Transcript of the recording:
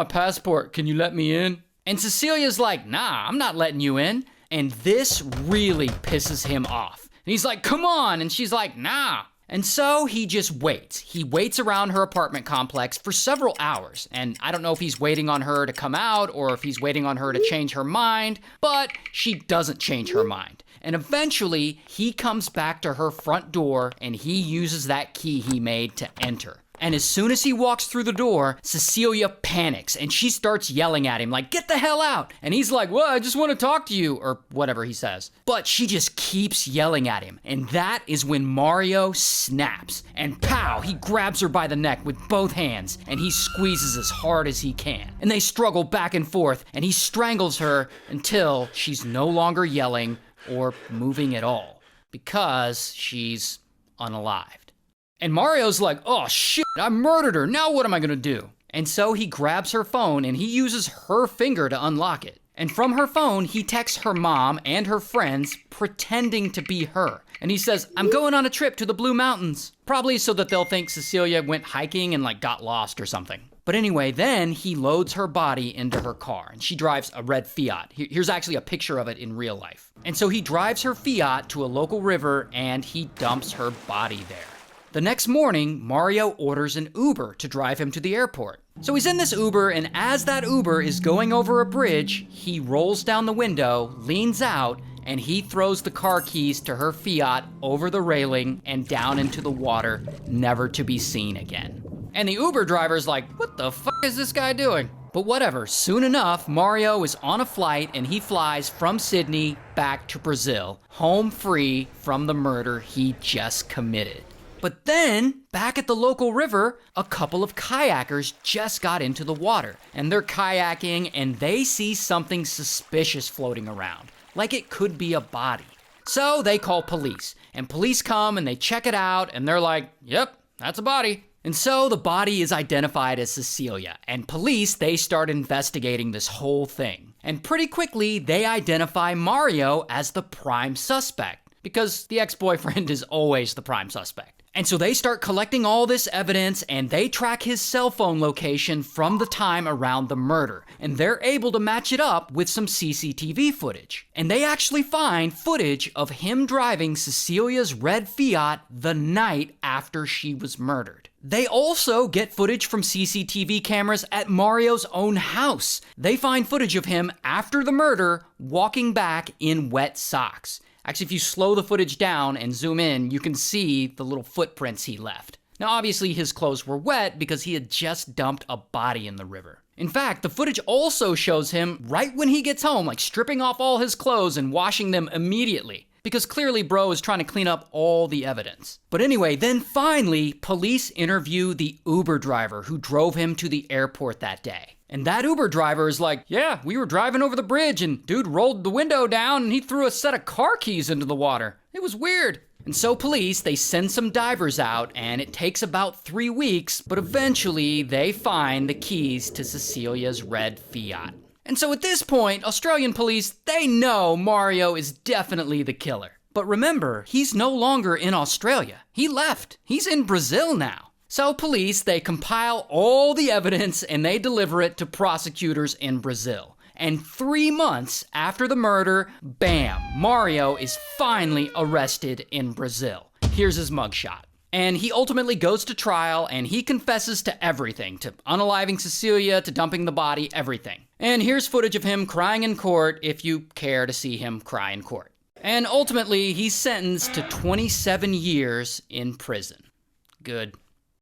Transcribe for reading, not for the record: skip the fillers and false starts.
my passport, can you let me in? And Cecilia's like, nah, I'm not letting you in. And this really pisses him off. And he's like, come on. And she's like, nah. And so he just waits. He waits around her apartment complex for several hours. And I don't know if he's waiting on her to come out or if he's waiting on her to change her mind, but she doesn't change her mind. And eventually he comes back to her front door and he uses that key he made to enter. And as soon as he walks through the door, Cecilia panics and she starts yelling at him like, get the hell out. And he's like, well, I just want to talk to you, or whatever he says. But she just keeps yelling at him. And that is when Mario snaps. And pow, he grabs her by the neck with both hands and he squeezes as hard as he can. And they struggle back and forth and he strangles her until she's no longer yelling or moving at all because she's unalived. And Mario's like, oh shit, I murdered her, now what am I gonna do? And so he grabs her phone and he uses her finger to unlock it. And from her phone, he texts her mom and her friends pretending to be her. And he says, I'm going on a trip to the Blue Mountains. Probably so that they'll think Cecilia went hiking and like got lost or something. But anyway, then he loads her body into her car and she drives a red Fiat. Here's actually a picture of it in real life. And so he drives her Fiat to a local river and he dumps her body there. The next morning, Mario orders an Uber to drive him to the airport. So he's in this Uber, and as that Uber is going over a bridge, he rolls down the window, leans out, and he throws the car keys to her Fiat over the railing and down into the water, never to be seen again. And the Uber driver's like, what the fuck is this guy doing? But whatever, soon enough, Mario is on a flight and he flies from Sydney back to Brazil, home free from the murder he just committed. But then, back at the local river, a couple of kayakers just got into the water. And they're kayaking and they see something suspicious floating around, like it could be a body. So they call police, and police come and they check it out and they're like, yep, that's a body. And so the body is identified as Cecilia, and police, they start investigating this whole thing. And pretty quickly, they identify Mario as the prime suspect, because the ex-boyfriend is always the prime suspect. And so they start collecting all this evidence and they track his cell phone location from the time around the murder. And they're able to match it up with some CCTV footage. And they actually find footage of him driving Cecilia's red Fiat the night after she was murdered. They also get footage from CCTV cameras at Mario's own house. They find footage of him after the murder walking back in wet socks. Actually, if you slow the footage down and zoom in, you can see the little footprints he left. Now, obviously, his clothes were wet because he had just dumped a body in the river. In fact, the footage also shows him right when he gets home, like stripping off all his clothes and washing them immediately. Because clearly, bro is trying to clean up all the evidence. But anyway, then finally, police interview the Uber driver who drove him to the airport that day. And that Uber driver is like, yeah, we were driving over the bridge and dude rolled the window down and he threw a set of car keys into the water. It was weird. And so police, they send some divers out and it takes about 3 weeks, but eventually they find the keys to Cecilia's red Fiat. And so at this point, Australian police, they know Mario is definitely the killer. But remember, he's no longer in Australia. He left. He's in Brazil now. So police, they compile all the evidence and they deliver it to prosecutors in Brazil. And 3 months after the murder, bam, Mario is finally arrested in Brazil. Here's his mugshot. And he ultimately goes to trial and he confesses to everything, to unaliving Cecilia, to dumping the body, everything. And here's footage of him crying in court if you care to see him cry in court. And ultimately, he's sentenced to 27 years in prison. Good